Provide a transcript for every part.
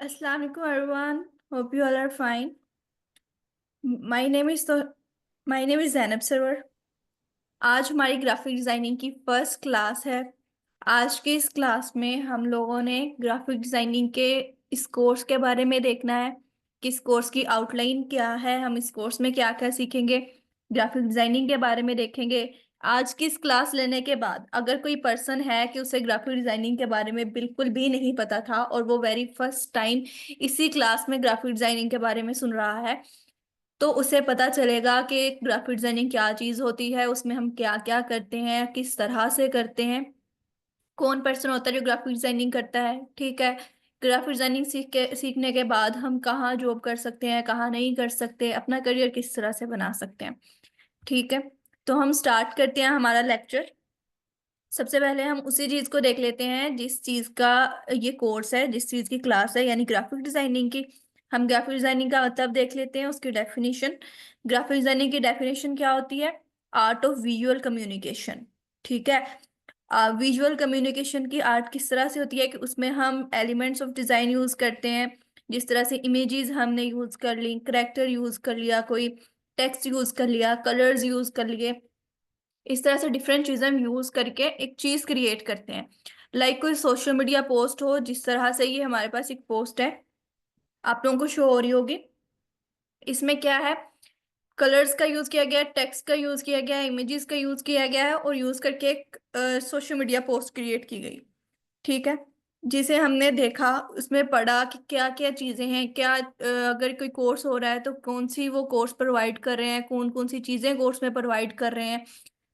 Assalamu alaikum everyone. Hope you all are fine. My name is my name is Zainab Sarwar. आज हमारी graphic designing की first class है। आज की इस क्लास में हम लोगों ने ग्राफिक डिजाइनिंग के इस कोर्स के बारे में देखना है कि इस कोर्स की आउटलाइन क्या है, हम इस कोर्स में क्या क्या सीखेंगे, ग्राफिक डिजाइनिंग के बारे में देखेंगे। आज की इस क्लास लेने के बाद अगर कोई पर्सन है कि उसे ग्राफिक डिजाइनिंग के बारे में बिल्कुल भी नहीं पता था और वो वेरी फर्स्ट टाइम इसी क्लास में ग्राफिक डिजाइनिंग के बारे में सुन रहा है, तो उसे पता चलेगा कि ग्राफिक डिजाइनिंग क्या चीज होती है, उसमें हम क्या क्या करते हैं, किस तरह से करते हैं, कौन पर्सन होता है जो ग्राफिक डिजाइनिंग करता है। ठीक है। ग्राफिक डिजाइनिंग सीखने के बाद हम कहाँ जॉब कर सकते हैं, कहाँ नहीं कर सकते, अपना करियर किस तरह से बना सकते हैं। ठीक है। तो हम स्टार्ट करते हैं हमारा लेक्चर। सबसे पहले हम उसी चीज को देख लेते हैं जिस चीज का ये कोर्स है, जिस चीज की क्लास है, यानी ग्राफिक डिजाइनिंग की। हम ग्राफिक डिजाइनिंग का मतलब देख लेते हैं, उसकी डेफिनेशन। ग्राफिक डिजाइनिंग की डेफिनेशन क्या होती है? Art of visual communication. ठीक है। विजुअल कम्युनिकेशन की आर्ट किस तरह से होती है कि उसमें हम एलिमेंट्स ऑफ डिजाइन यूज करते हैं। जिस तरह से इमेजेस हमने यूज कर ली, करेक्टर यूज कर लिया, कोई टेक्स्ट यूज कर लिया, कलर्स यूज कर लिए, इस तरह से डिफरेंट चीजें हम यूज करके एक चीज क्रिएट करते हैं। कोई सोशल मीडिया पोस्ट हो, जिस तरह से ये हमारे पास एक पोस्ट है, आप लोगों को शो हो रही होगी। इसमें क्या है? कलर्स का यूज किया गया है, टेक्स्ट का यूज किया गया है, इमेजेस का यूज किया गया है और यूज करके एक सोशल मीडिया पोस्ट क्रिएट की गई। ठीक है। जिसे हमने देखा, उसमें पढ़ा कि क्या क्या चीजें हैं, क्या अगर कोई कोर्स हो रहा है तो कौन सी वो कोर्स प्रोवाइड कर रहे हैं, कौन कौन सी चीजें कोर्स में प्रोवाइड कर रहे हैं,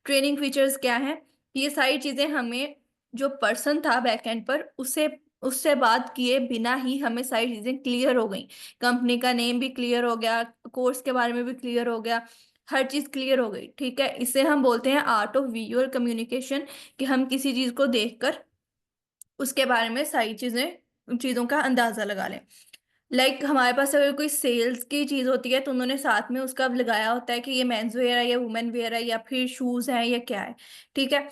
ट्रेनिंग फीचर्स क्या हैं। ये सारी चीजें हमें, जो पर्सन था बैकएंड पर, उससे उससे बात किए बिना ही हमें सारी चीजें क्लियर हो गई। कंपनी का नेम भी क्लियर हो गया, कोर्स के बारे में भी क्लियर हो गया, हर चीज क्लियर हो गई। ठीक है। इसे हम बोलते हैं आर्ट ऑफ विजुअल कम्युनिकेशन, कि हम किसी चीज को देखकर उसके बारे में सारी चीजें, चीजों का अंदाजा लगा लें। हमारे पास अगर कोई सेल्स की चीज होती है तो उन्होंने साथ में उसका लगाया होता है कि ये मेंस वेयर है या वुमेन वेयर है या फिर शूज है या क्या है। ठीक है।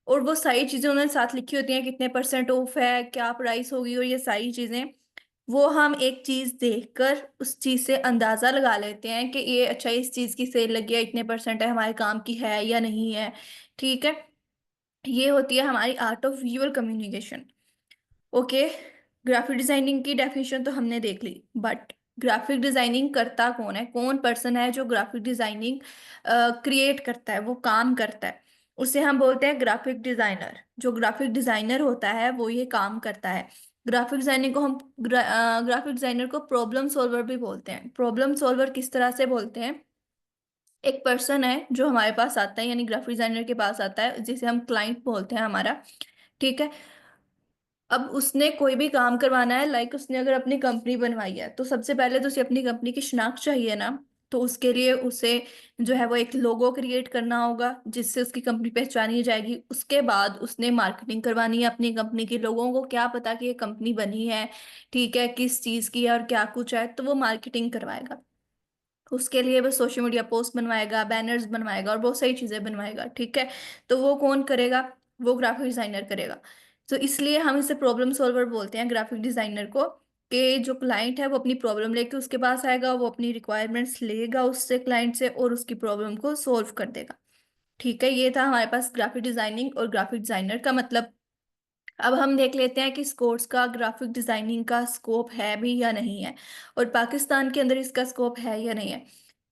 और वो सारी चीजें उन्होंने साथ लिखी होती हैं, कितने परसेंट ऑफ है, क्या प्राइस होगी, और ये सारी चीजें वो हम एक चीज देखकर उस चीज से अंदाजा लगा लेते हैं कि ये अच्छा, इस चीज की सेल लगी है, इतने परसेंट है, हमारे काम की है या नहीं है। ठीक है। ये होती है हमारी art of visual communication. Okay. Graphic designing की डेफिनेशन तो हमने देख ली, बट ग्राफिक डिजाइनिंग करता कौन है, कौन पर्सन है जो ग्राफिक डिजाइनिंग क्रिएट करता है, वो काम करता है, उसे हम बोलते हैं ग्राफिक डिजाइनर। जो ग्राफिक डिजाइनर होता है वो ये काम करता है। ग्राफिक डिजाइनिंग को हम ग्राफिक डिजाइनर को प्रॉब्लम सॉल्वर भी बोलते हैं। प्रॉब्लम सॉल्वर किस तरह से बोलते हैं? एक पर्सन है जो हमारे पास आता है, यानी ग्राफिक डिजाइनर के पास आता है, जिसे हम क्लाइंट बोलते हैं हमारा। ठीक है। अब उसने कोई भी काम करवाना है, उसने अगर अपनी कंपनी बनवाई है तो सबसे पहले तो उसे अपनी कंपनी की शिनाख्त चाहिए ना। तो उसके लिए उसे जो है वो एक लोगो क्रिएट करना होगा जिससे उसकी कंपनी पहचानी जाएगी। उसके बाद उसने मार्केटिंग करवानी है अपनी कंपनी की। लोगों को क्या पता कि ये कंपनी बनी है, ठीक है, किस चीज़ की है और क्या कुछ है, तो वो मार्केटिंग करवाएगा। उसके लिए वो सोशल मीडिया पोस्ट बनवाएगा, बैनर्स बनवाएगा और बहुत सारी चीजें बनवाएगा। ठीक है। तो वो कौन करेगा? वो ग्राफिक डिजाइनर करेगा। तो इसलिए हम इसे प्रॉब्लम सॉल्वर बोलते हैं, ग्राफिक डिजाइनर को। कि जो क्लाइंट है वो अपनी प्रॉब्लम लेके उसके पास आएगा, वो अपनी रिक्वायरमेंट्स लेगा उससे, क्लाइंट से, और उसकी प्रॉब्लम को सोल्व कर देगा। ठीक है। ये था हमारे पास ग्राफिक डिजाइनिंग और ग्राफिक डिजाइनर का मतलब। अब हम देख लेते हैं कि इस कोर्स का ग्राफिक डिजाइनिंग का स्कोप है भी या नहीं है, और पाकिस्तान के अंदर इसका स्कोप है या नहीं है।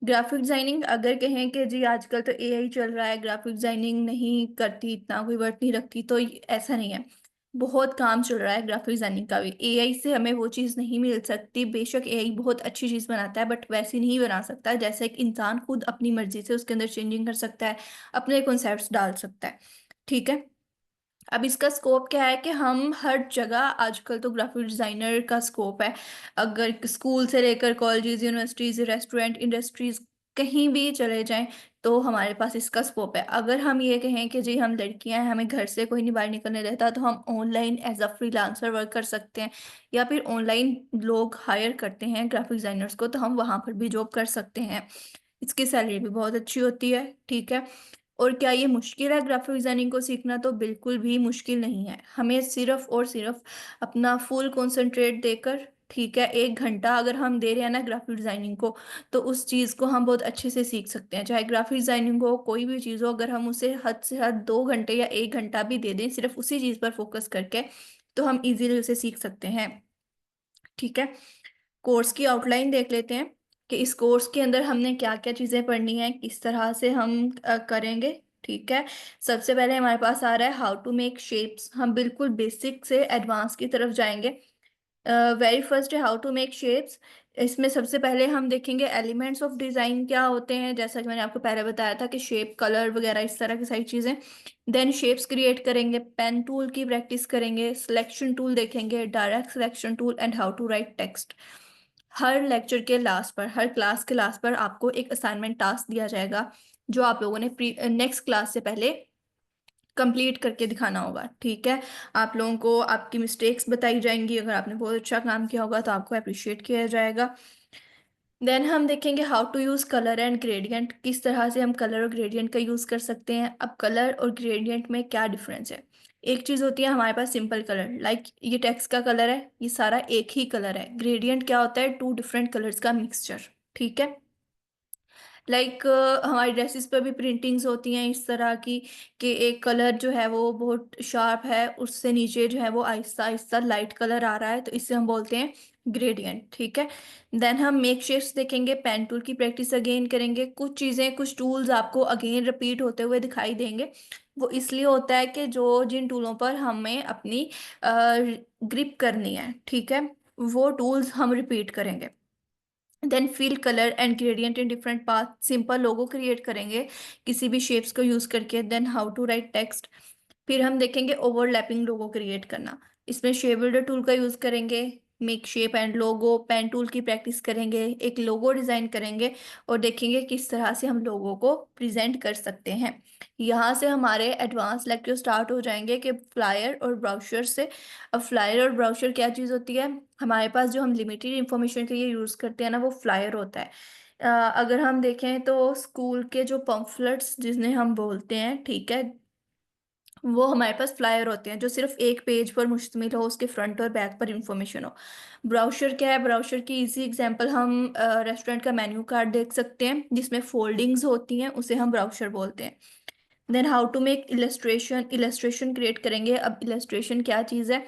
ग्राफिक डिजाइनिंग अगर कहें कि जी आजकल तो एआई चल रहा है, ग्राफिक डिजाइनिंग नहीं करती, इतना कोई वर्क नहीं रखती, तो ऐसा नहीं है। बहुत काम चल रहा है ग्राफिक डिजाइनिंग का भी। एआई से हमें वो चीज़ नहीं मिल सकती। बेशक एआई बहुत अच्छी चीज़ बनाता है, बट वैसी नहीं बना सकता जैसे एक इंसान खुद अपनी मर्जी से उसके अंदर चेंजिंग कर सकता है, अपने कॉन्सेप्ट्स डाल सकता है। ठीक है। अब इसका स्कोप क्या है कि हम हर जगह, आजकल तो ग्राफिक डिजाइनर का स्कोप है। अगर स्कूल से लेकर कॉलेजेस, यूनिवर्सिटीज, रेस्टोरेंट, इंडस्ट्रीज, कहीं भी चले जाएं तो हमारे पास इसका स्कोप है। अगर हम ये कहें कि जी हम लड़कियां हैं, हमें घर से कोई नहीं बाहर निकलने देता, तो हम online as a freelancer work कर सकते हैं, या फिर ऑनलाइन लोग हायर करते हैं ग्राफिक डिजाइनर्स को, तो हम वहां पर भी जॉब कर सकते हैं। इसकी सैलरी भी बहुत अच्छी होती है। ठीक है। और क्या ये मुश्किल है ग्राफिक डिजाइनिंग को सीखना? तो बिल्कुल भी मुश्किल नहीं है। हमें सिर्फ और सिर्फ अपना फुल कंसंट्रेट देकर ठीक है, 1 घंटा अगर हम दे रहे हैं ना ग्राफिक डिजाइनिंग को, तो उस चीज को हम बहुत अच्छे से सीख सकते हैं। चाहे ग्राफिक डिजाइनिंग हो, कोई भी चीज हो, अगर हम उसे हद से हद 2 घंटे या 1 घंटा भी दे दें सिर्फ उसी चीज पर फोकस करके, तो हम इजीली उसे सीख सकते हैं। ठीक है, कोर्स की आउटलाइन देख लेते हैं कि इस कोर्स के अंदर हमने क्या क्या चीजें पढ़नी है, किस तरह से हम करेंगे। ठीक है, सबसे पहले हमारे पास आ रहा है हाउ टू मेक शेप्स। हम बिल्कुल बेसिक से एडवांस की तरफ जाएंगे। वेरी फर्स्ट है हाउ टू मेक शेप्स। इसमें सबसे पहले हम देखेंगे एलिमेंट्स ऑफ डिजाइन क्या होते हैं, जैसा कि मैंने आपको पहले बताया था कि शेप, कलर वगैरह इस तरह की सारी चीजें। देन शेप्स क्रिएट करेंगे, पेन टूल की प्रैक्टिस करेंगे, सिलेक्शन टूल देखेंगे, direct selection tool, and how to write text. हर लेक्चर के लास्ट पर, हर क्लास के लास्ट पर आपको एक असाइनमेंट टास्क दिया जाएगा, जो आप लोगों ने नेक्स्ट क्लास से पहले कंप्लीट करके दिखाना होगा। ठीक है, आप लोगों को आपकी मिस्टेक्स बताई जाएंगी, अगर आपने बहुत अच्छा काम किया होगा तो आपको अप्रिशिएट किया जाएगा। देन हम देखेंगे how to use colour and gradient, किस तरह से हम कलर और ग्रेडियंट का यूज कर सकते हैं। अब कलर और ग्रेडियंट में क्या डिफरेंस है। एक चीज होती है हमारे पास सिंपल कलर, लाइक ये टेक्स्ट का कलर है, ये सारा एक ही कलर है। ग्रेडियंट क्या होता है, टू डिफरेंट कलर्स का मिक्सचर। ठीक है, लाइक हमारी ड्रेसेस पर भी प्रिंटिंग्स होती हैं इस तरह की कि एक कलर जो है वो बहुत शार्प है, उससे नीचे जो है वो आहिस्ता आहिस्ता लाइट कलर आ रहा है, तो इसे हम बोलते हैं ग्रेडियंट। ठीक है, देन हम मेक शेप्स देखेंगे, पेन टूल की प्रैक्टिस अगेन करेंगे। कुछ चीज़ें, कुछ टूल्स आपको अगेन रिपीट होते हुए दिखाई देंगे। वो इसलिए होता है कि जो जिन टूलों पर हमें अपनी ग्रिप करनी है, ठीक है, वो टूल्स हम रिपीट करेंगे। Then fill colour and gradient in different path, simple logo create करेंगे किसी भी शेप्स को यूज करके। Then how to write text. फिर हम देखेंगे ओवरलैपिंग लोगो क्रिएट करना। इसमें शेप बिल्डर टूल का यूज करेंगे, make shape and logo, pen tool की प्रैक्टिस करेंगे, एक लोगो डिजाइन करेंगे, और देखेंगे किस तरह से हम लोगों को प्रेजेंट कर सकते हैं। यहाँ से हमारे एडवांस लेक्चर स्टार्ट हो जाएंगे कि फ्लायर और ब्राउचर से। अब फ्लायर और ब्राउचर क्या चीज़ होती है, हमारे पास जो हम लिमिटेड इंफॉर्मेशन के लिए यूज़ करते हैं ना, वो फ्लायर होता है। अगर हम देखें तो स्कूल के जो पम्फलेट्स जिन्हें हम बोलते हैं, ठीक है, वो हमारे पास फ्लायर होते हैं जो सिर्फ एक पेज पर मुश्तमिल हो, उसके फ्रंट और बैक पर इंफॉर्मेशन हो। ब्राउशर क्या है, ब्राउशर की इजी एग्जांपल हम रेस्टोरेंट का मेन्यू कार्ड देख सकते हैं जिसमें फोल्डिंग्स होती हैं, उसे हम ब्राउशर बोलते हैं। Then how to make illustration, illustration create करेंगे। अब इलस्ट्रेशन क्या चीज़ है,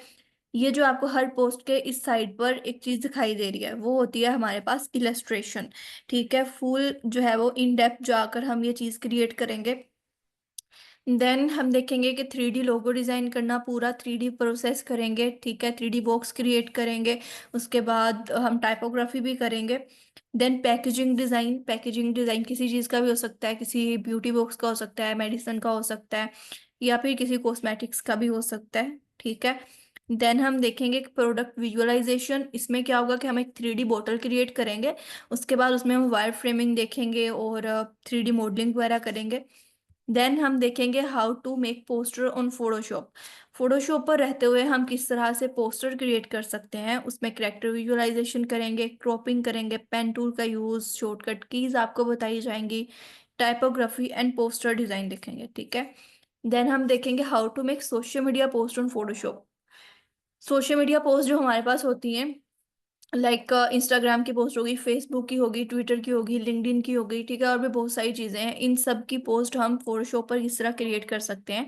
ये जो आपको हर पोस्ट के इस साइड पर एक चीज़ दिखाई दे रही है, वो होती है हमारे पास इलस्ट्रेशन। ठीक है, फुल जो है वो इन डेप्थ जाकर हम ये चीज़ क्रिएट करेंगे। देन हम देखेंगे कि 3D लोगो डिज़ाइन करना, पूरा 3D प्रोसेस करेंगे। ठीक है, 3D बॉक्स क्रिएट करेंगे, उसके बाद हम टाइपोग्राफी भी करेंगे। Then packaging design, packaging design किसी चीज़ का भी हो सकता है, किसी ब्यूटी बॉक्स का हो सकता है, मेडिसिन का हो सकता है, या फिर किसी कॉस्मेटिक्स का भी हो सकता है। ठीक है, देन हम देखेंगे कि प्रोडक्ट विजुअलाइजेशन। इसमें क्या होगा कि हम एक 3D बोतल क्रिएट करेंगे, उसके बाद उसमें हम वायर फ्रेमिंग देखेंगे और 3D मॉडलिंग वगैरह करेंगे। देन हम देखेंगे how to make poster on Photoshop. Photoshop पर रहते हुए हम किस तरह से पोस्टर क्रिएट कर सकते हैं, उसमें करेक्टर विजुअलाइजेशन करेंगे, क्रॉपिंग करेंगे, पेन टूल का यूज़, शॉर्टकट कीज आपको बताई जाएंगी, टाइपोग्राफी एंड पोस्टर डिज़ाइन देखेंगे। ठीक है, देन हम देखेंगे how to make social media post on Photoshop. Social media post जो हमारे पास होती हैं, लाइक इंस्टाग्राम की पोस्ट होगी, फेसबुक की होगी, ट्विटर की होगी, लिंक्डइन की होगी, ठीक है, और भी बहुत सारी चीज़ें हैं, इन सब की पोस्ट हम फोटोशॉप पर किस तरह क्रिएट कर सकते हैं,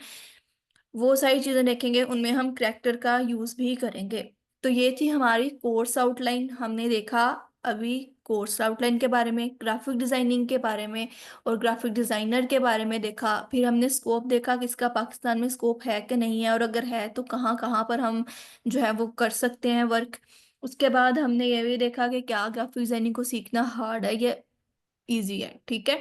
वो सारी चीज़ें देखेंगे। उनमें हम करैक्टर का यूज़ भी करेंगे। तो ये थी हमारी कोर्स आउटलाइन। हमने देखा अभी कोर्स आउटलाइन के बारे में, ग्राफिक डिज़ाइनिंग के बारे में और ग्राफिक डिज़ाइनर के बारे में देखा। फिर हमने स्कोप देखा कि इसका पाकिस्तान में स्कोप है कि नहीं है, और अगर है तो कहाँ कहाँ पर हम जो है वो कर सकते हैं वर्क। उसके बाद हमने ये भी देखा कि क्या ग्राफिक डिज़ाइनिंग को सीखना हार्ड है या इजी है। ठीक है,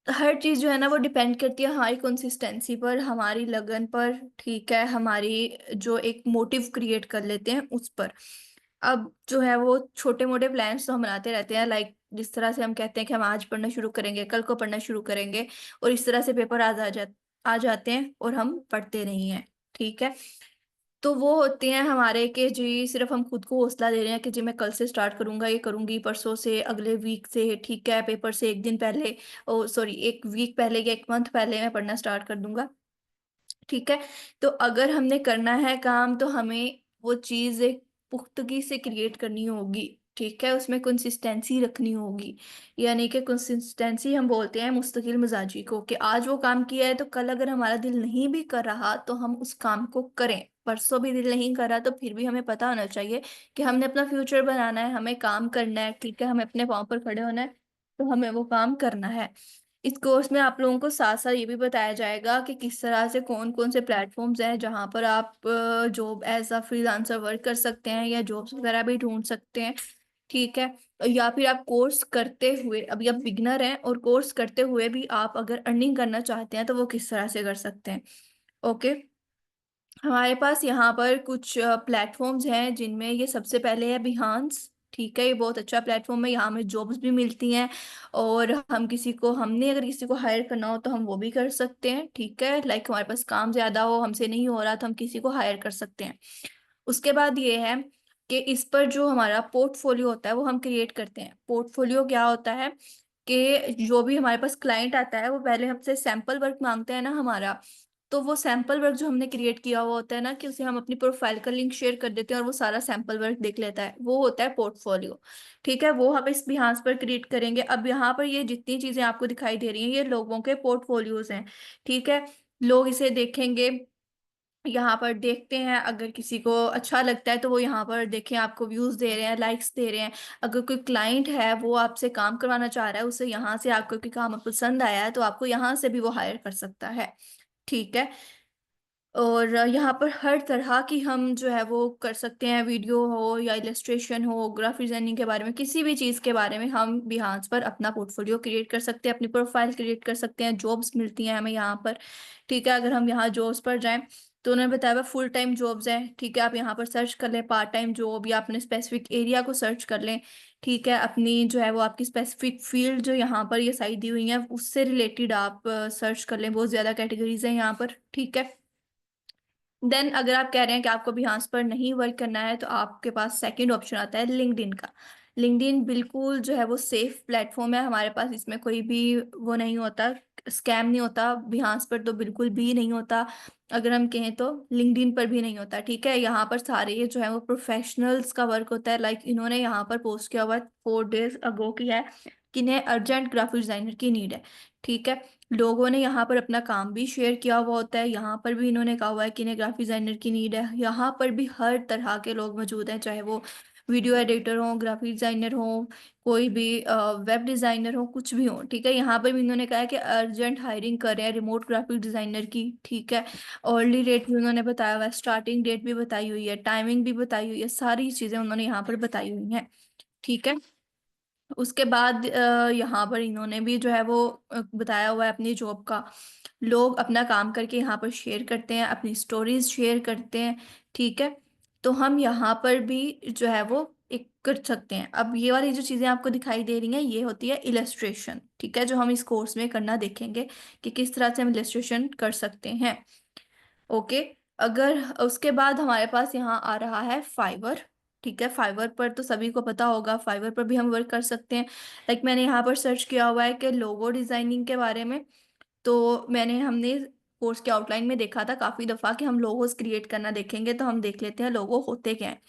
हर चीज जो है ना वो डिपेंड करती है हमारी कंसिस्टेंसी पर, हमारी लगन पर। ठीक है, हमारी जो एक मोटिव क्रिएट कर लेते हैं उस पर। अब जो है वो छोटे मोटे प्लान्स तो हम बनाते रहते हैं, लाइक जिस तरह से हम कहते हैं कि हम आज पढ़ना शुरू करेंगे, कल को पढ़ना शुरू करेंगे, और इस तरह से पेपर आ जाते हैं और हम पढ़ते नहीं हैं। ठीक है, तो वो होते हैं हमारे कि जी सिर्फ हम खुद को हौसला दे रहे हैं कि जी मैं कल से स्टार्ट करूंगा, ये करूंगी, परसों से, अगले वीक से, ठीक है, पेपर से एक दिन पहले, ओ सॉरी, एक वीक पहले या एक मंथ पहले मैं पढ़ना स्टार्ट कर दूंगा। ठीक है, तो अगर हमने करना है काम तो हमें वो चीज़ एक पुख्तगी से क्रिएट करनी होगी। ठीक है, उसमें कंसिस्टेंसी रखनी होगी। यानी कि कंसिस्टेंसी हम बोलते हैं मुस्तकिल मिजाजी को, कि आज वो काम किया है तो कल अगर हमारा दिल नहीं भी कर रहा तो हम उस काम को करें। परसों भी दिल नहीं कर रहा तो फिर भी हमें पता होना चाहिए कि हमने अपना फ्यूचर बनाना है, हमें काम करना है। ठीक है, हमें अपने पाँव पर खड़े होना है, तो हमें वो काम करना है। इस कोर्स में आप लोगों को साथ साथ ये भी बताया जाएगा कि किस तरह से कौन कौन से प्लेटफॉर्म्स हैं जहाँ पर आप job as a freelancer work कर सकते हैं, या जॉब्स वगैरह भी ढूंढ सकते हैं। ठीक है, या फिर आप कोर्स करते हुए, अभी आप बिगनर हैं और कोर्स करते हुए भी आप अगर अर्निंग करना चाहते हैं तो वो किस तरह से कर सकते हैं। ओके, हमारे पास यहाँ पर कुछ प्लेटफॉर्म्स हैं जिनमें ये सबसे पहले है बिहांस। ठीक है, ये बहुत अच्छा प्लेटफॉर्म है, यहाँ हमें जॉब्स भी मिलती हैं। और हमने अगर किसी को हायर करना हो तो हम वो भी कर सकते हैं। ठीक है, लाइक हमारे पास काम ज़्यादा हो, हमसे नहीं हो रहा, तो हम किसी को हायर कर सकते हैं। उसके बाद ये है कि इस पर जो हमारा पोर्टफोलियो होता है वो हम क्रिएट करते हैं। पोर्टफोलियो क्या होता है कि जो भी हमारे पास क्लाइंट आता है वो पहले हमसे सैंपल वर्क मांगता है ना हमारा। तो वो सैंपल वर्क जो हमने क्रिएट किया हुआ होता है ना, कि उसे हम अपनी प्रोफाइल का लिंक शेयर कर देते हैं और वो सारा सैंपल वर्क देख लेता है, वो होता है पोर्टफोलियो। ठीक है, वो हम इस बिहास पर क्रिएट करेंगे। अब यहाँ पर ये जितनी चीजें आपको दिखाई दे रही हैं ये लोगों के पोर्टफोलियोज हैं। ठीक है, लोग इसे देखेंगे, यहाँ पर देखते हैं, अगर किसी को अच्छा लगता है तो वो यहाँ पर देखें, आपको व्यूज दे रहे हैं, लाइक्स दे रहे हैं। अगर कोई क्लाइंट है वो आपसे काम करवाना चाह रहा है, उसे यहाँ से आपको कोई काम पसंद आया है तो आपको यहाँ से भी वो हायर कर सकता है। ठीक है, और यहाँ पर हर तरह की हम जो है वो कर सकते हैं, वीडियो हो या इलस्ट्रेशन हो, ग्राफिक डिजाइनिंग के बारे में, किसी भी चीज़ के बारे में हम बिहार पर अपना पोर्टफोलियो क्रिएट कर सकते हैं, अपनी प्रोफाइल क्रिएट कर सकते हैं। जॉब्स मिलती हैं हमें यहाँ पर। ठीक है, अगर हम यहाँ जॉब्स पर जाएं तो उन्होंने बताया हुआ फुल टाइम जॉब्स हैं। ठीक है, आप यहाँ पर सर्च कर लें पार्ट टाइम जॉब, या अपने स्पेसिफिक एरिया को सर्च कर लें। ठीक है, अपनी जो है वो आपकी स्पेसिफिक फील्ड जो यहाँ पर ये साइट दी हुई है उससे रिलेटेड आप सर्च कर लें। बहुत ज़्यादा कैटेगरीज हैं यहाँ पर। ठीक है, देन अगर आप कह रहे हैं कि आपको बिहार पर नहीं वर्क करना है तो आपके पास सेकंड ऑप्शन आता है लिंक्डइन का। लिंक्डइन बिल्कुल जो है वो सेफ प्लेटफॉर्म है हमारे पास, इसमें कोई भी वो नहीं होता, स्कैम नहीं होता। बिहार पर तो बिल्कुल भी नहीं होता, अगर हम कहें तो लिंक्डइन पर भी नहीं होता। ठीक है, यहाँ पर सारे ये जो है वो प्रोफेशनल्स का वर्क होता है। लाइक इन्होंने यहाँ पर पोस्ट किया हुआ है 4 days अगो की है कि इन्हें अर्जेंट ग्राफिक डिजाइनर की नीड है। ठीक है, लोगों ने यहाँ पर अपना काम भी शेयर किया हुआ होता है, यहाँ पर भी इन्होंने कहा हुआ है कि इन्हें ग्राफिक डिजाइनर की नीड है। यहाँ पर भी हर तरह के लोग मौजूद हैं, चाहे वो वीडियो एडिटर हो, ग्राफिक डिजाइनर हो, कोई भी वेब डिजाइनर हो, कुछ भी हो। ठीक है, यहाँ पर भी इन्होंने कहा है कि अर्जेंट हायरिंग कर रहे हैं रिमोट ग्राफिक डिजाइनर की। ठीक है, अर्ली रेट भी उन्होंने बताया हुआ है, स्टार्टिंग डेट भी बताई हुई है, टाइमिंग भी बताई हुई है, सारी चीज़ें उन्होंने यहाँ पर बताई हुई हैं। ठीक है, उसके बाद यहाँ पर इन्होंने भी जो है वो बताया हुआ है अपनी जॉब का। लोग अपना काम करके यहाँ पर शेयर करते हैं, अपनी स्टोरीज शेयर करते हैं। ठीक है, तो हम यहाँ पर भी जो है वो एक कर सकते हैं। अब ये वाली जो चीज़ें आपको दिखाई दे रही हैं ये होती है इलस्ट्रेशन। ठीक है, जो हम इस कोर्स में करना देखेंगे कि किस तरह से हम इलस्ट्रेशन कर सकते हैं। ओके, अगर उसके बाद हमारे पास यहाँ आ रहा है फाइवर। ठीक है, फाइवर पर तो सभी को पता होगा, फाइवर पर भी हम वर्क कर सकते हैं। लाइक मैंने यहाँ पर सर्च किया हुआ है कि लोगो डिजाइनिंग के बारे में। तो हमने कोर्स के आउटलाइन में देखा था काफी दफा कि हम लोगोस क्रिएट करना देखेंगे, तो हम देख लेते हैं लोगो होते क्या हैं।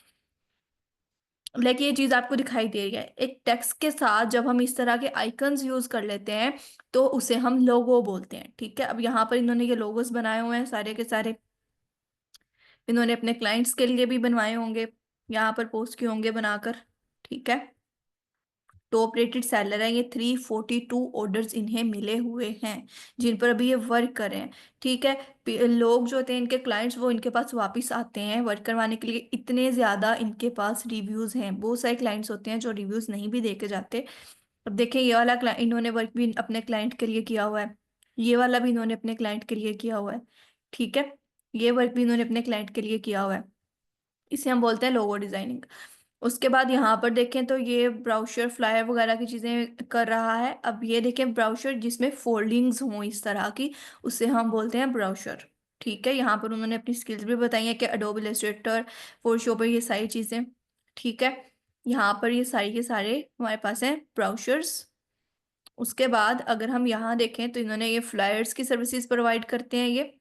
लाइक ये चीज आपको दिखाई दे रही है, एक टेक्स्ट के साथ जब हम इस तरह के आइकन्स यूज कर लेते हैं तो उसे हम लोगो बोलते हैं। ठीक है, अब यहाँ पर इन्होंने ये लोगोस बनाए हुए हैं सारे के सारे, इन्होंने अपने क्लाइंट्स के लिए भी बनवाए होंगे, यहाँ पर पोस्ट किए होंगे बनाकर। ठीक है, टॉप रेटेड सेलर है ये, 342 ऑर्डर्स इन्हें मिले हुए हैं जिन पर अभी ये वर्क कर रहे हैं। ठीक है, लोग जो होते हैं इनके क्लाइंट्स वो इनके पास वापस आते हैं वर्क करवाने के लिए, इतने ज़्यादा इनके पास रिव्यूज़ हैं। बहुत सारे क्लाइंट्स होते हैं जो रिव्यूज़ नहीं भी दे के जाते। अब देखें, ये वाला इन्होंने वर्क भी अपने क्लाइंट के लिए किया हुआ है, ये वाला भी इन्होंने अपने क्लाइंट के लिए किया हुआ है। ठीक है, ये वर्क भी इन्होंने अपने क्लाइंट के लिए किया हुआ है, इसे हम बोलते हैं लोगो डिजाइनिंग। उसके बाद यहाँ पर देखें तो ये ब्राउशर फ्लायर वगैरह की चीजें कर रहा है। अब ये देखें ब्राउशर जिसमें फोल्डिंग्स हों इस तरह की, उसे हम बोलते हैं ब्राउशर। ठीक है, यहाँ पर उन्होंने अपनी स्किल्स भी बताई हैं कि अडोब इलस्ट्रेटर, फोटोशॉप, ये सारी चीजें। ठीक है, यहाँ पर ये सारी के सारे हमारे पास हैं ब्राउशर्स। उसके बाद अगर हम यहाँ देखें तो इन्होंने ये फ्लायर्स की सर्विसेज प्रोवाइड करते हैं ये।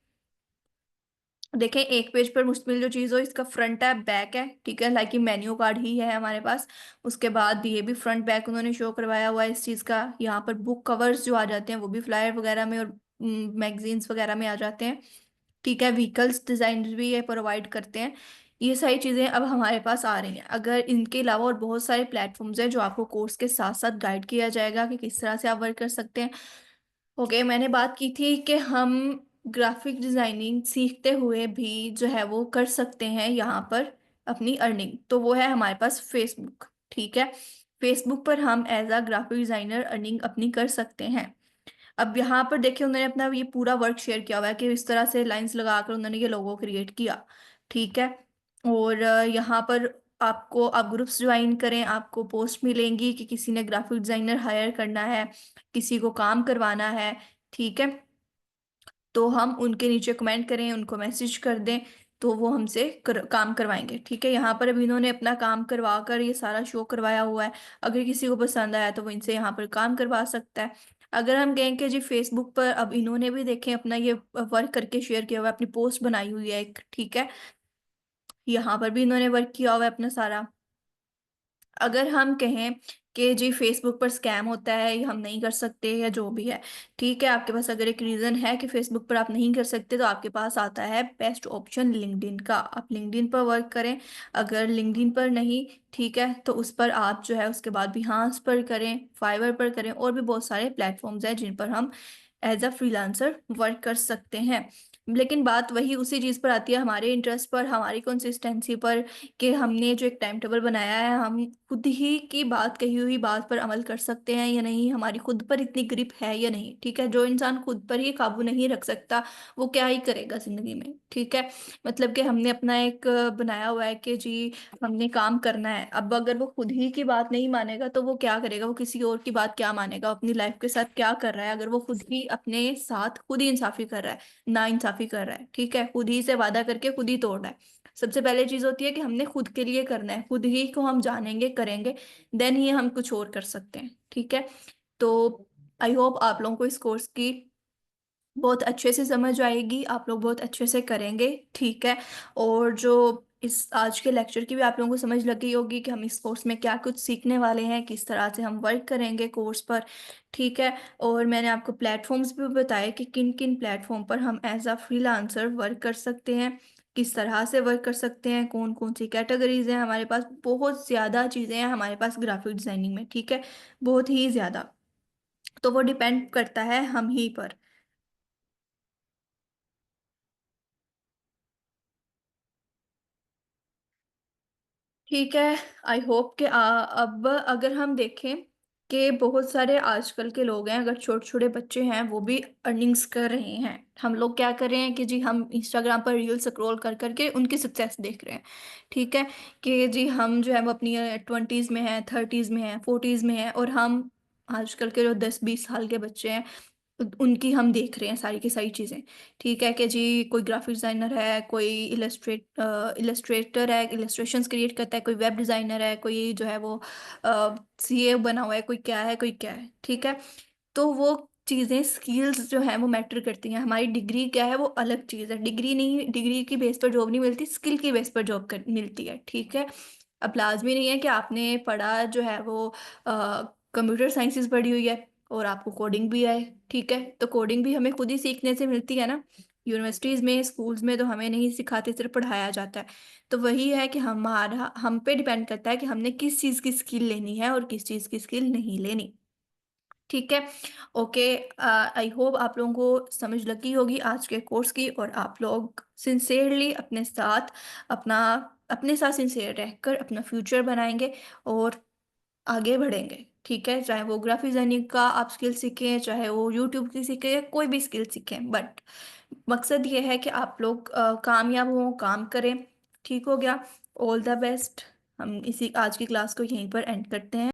देखें, एक पेज पर मुश्तमिल जो चीज़ हो, इसका फ्रंट है, बैक है, ठीक है, लाइक मेन्यू कार्ड ही है हमारे पास। उसके बाद ये भी फ्रंट बैक उन्होंने शो करवाया हुआ है इस चीज़ का। यहाँ पर बुक कवर्स जो आ जाते हैं वो भी फ्लायर वगैरह में और मैगजीन्स वगैरह में आ जाते हैं। ठीक है, व्हीकल्स डिजाइन भी ये प्रोवाइड करते हैं। ये सारी चीजें अब हमारे पास आ रही हैं। अगर इनके अलावा और बहुत सारे प्लेटफॉर्म्स हैं जो आपको कोर्स के साथ साथ गाइड किया जाएगा कि किस तरह से आप वर्क कर सकते हैं। ओके, मैंने बात की थी कि हम ग्राफिक डिजाइनिंग सीखते हुए भी जो है वो कर सकते हैं यहाँ पर अपनी अर्निंग। तो वो है हमारे पास फेसबुक। ठीक है, फेसबुक पर हम as a graphic designer earning अपनी कर सकते हैं। अब यहाँ पर देखिए, उन्होंने अपना ये पूरा वर्क शेयर किया हुआ है कि इस तरह से लाइंस लगाकर उन्होंने ये लोगो क्रिएट किया। ठीक है, और यहाँ पर आपको, आप ग्रुप्स ज्वाइन करें, आपको पोस्ट मिलेंगी कि किसी ने ग्राफिक डिजाइनर हायर करना है, किसी को काम करवाना है। ठीक है, तो हम उनके नीचे कमेंट करें, उनको मैसेज कर दें, तो वो हमसे काम करवाएंगे। ठीक है, यहाँ पर अभी इन्होंने अपना काम करवा कर ये सारा शो करवाया हुआ है। अगर किसी को पसंद आया तो वो इनसे यहाँ पर काम करवा सकता है। अगर हम कहें कि जी फेसबुक पर अब इन्होंने भी देखें अपना ये वर्क करके शेयर किया हुआ है, अपनी पोस्ट बनाई हुई है एक। ठीक है, यहाँ पर भी इन्होंने वर्क किया हुआ है अपना सारा। अगर हम कहें कि जी फेसबुक पर स्कैम होता है, ये हम नहीं कर सकते या जो भी है, ठीक है, आपके पास अगर एक रीज़न है कि फेसबुक पर आप नहीं कर सकते, तो आपके पास आता है बेस्ट ऑप्शन लिंक्डइन का। आप लिंक्डइन पर वर्क करें। अगर लिंक्डइन पर नहीं, ठीक है, तो उस पर आप जो है उसके बाद बिहांस पर करें, फाइवर पर करें, और भी बहुत सारे प्लेटफॉर्म्स हैं जिन पर हम एज अ फ्रीलांसर वर्क कर सकते हैं। लेकिन बात वही उसी चीज़ पर आती है, हमारे इंटरेस्ट पर, हमारी कंसिस्टेंसी पर, कि हमने जो एक टाइम टेबल बनाया है, हम खुद ही की बात, कही हुई बात पर अमल कर सकते हैं या नहीं, हमारी खुद पर इतनी ग्रिप है या नहीं। ठीक है, जो इंसान खुद पर ही काबू नहीं रख सकता, वो क्या ही करेगा जिंदगी में। ठीक है, मतलब कि हमने अपना एक बनाया हुआ है कि जी हमने काम करना है। अब अगर वो खुद ही की बात नहीं मानेगा तो वो क्या करेगा, वो किसी और की बात क्या मानेगा, अपनी लाइफ के साथ क्या कर रहा है, अगर वो खुद ही अपने साथ खुद ही इंसाफी कर रहा है, ना इंसाफी कर रहा है। ठीक है, खुद ही से वादा करके खुद ही तोड़ रहा है। सबसे पहले चीज होती है कि हमने खुद के लिए करना है, खुद ही को हम जानेंगे, करेंगे, देन ही हम कुछ और कर सकते हैं। ठीक है, तो आई होप आप लोगों को इस कोर्स की बहुत अच्छे से समझ आएगी, आप लोग बहुत अच्छे से करेंगे। ठीक है, और जो इस आज के लेक्चर की भी आप लोगों को समझ लग गई होगी कि हम इस कोर्स में क्या कुछ सीखने वाले हैं, किस तरह से हम वर्क करेंगे कोर्स पर। ठीक है, और मैंने आपको प्लेटफॉर्म्स भी बताए कि किन किन प्लेटफॉर्म पर हम एज अ फ्रीलांसर वर्क कर सकते हैं, किस तरह से वर्क कर सकते हैं, कौन कौन सी कैटेगरीज हैं हमारे पास। बहुत ज़्यादा चीज़ें हैं हमारे पास ग्राफिक डिज़ाइनिंग में। ठीक है, बहुत ही ज़्यादा। तो वो डिपेंड करता है हम ही पर। ठीक है, आई होप कि अब अगर हम देखें कि बहुत सारे आजकल के लोग हैं, अगर छोटे छोटे बच्चे हैं, वो भी अर्निंग्स कर रहे हैं। हम लोग क्या कर रहे हैं कि जी हम इंस्टाग्राम पर रील स्क्रॉल कर करके उनकी सक्सेस देख रहे हैं। ठीक है, कि जी हम जो है वो अपनी 20s में हैं, 30s में हैं, 40s में हैं, और हम आजकल के जो 10-20 साल के बच्चे हैं उनकी हम देख रहे हैं सारी की सारी चीज़ें। ठीक है, कि जी कोई ग्राफिक डिज़ाइनर है, कोई इलस्ट्रेटर है, इलस्ट्रेशंस क्रिएट करता है, कोई वेब डिज़ाइनर है, कोई जो है वो सीए बना हुआ है, कोई क्या है, कोई क्या है। ठीक है, तो वो चीज़ें, स्किल्स जो है वो मैटर करती हैं। हमारी डिग्री क्या है, वो अलग चीज़ है। डिग्री नहीं, डिग्री की बेस पर जॉब नहीं मिलती, स्किल की बेस पर जॉब मिलती है। ठीक है, अब लाजमी नहीं है कि आपने पढ़ा जो है वो कंप्यूटर साइंसेस पढ़ी हुई है और आपको कोडिंग भी आए। ठीक है, तो कोडिंग भी हमें खुद ही सीखने से मिलती है ना। यूनिवर्सिटीज़ में, स्कूल्स में तो हमें नहीं सिखाते, सिर्फ पढ़ाया जाता है। तो वही है कि हमारा, हम पे डिपेंड करता है कि हमने किस चीज़ की स्किल लेनी है और किस चीज़ की स्किल नहीं लेनी। ठीक है, ओके, आई होप आप लोगों को समझ लगी होगी आज के कोर्स की, और आप लोग सिंसेरली अपने साथ सिंसेर रहकर अपना फ्यूचर बनाएंगे और आगे बढ़ेंगे। ठीक है, चाहे वो ग्राफिक डिजाइनिंग का आप स्किल सीखें, चाहे वो यूट्यूब की सीखें, कोई भी स्किल सीखें, बट मकसद ये है कि आप लोग कामयाब हों, काम करें। ठीक हो गया, ऑल द बेस्ट। हम इसी आज की क्लास को यहीं पर एंड करते हैं।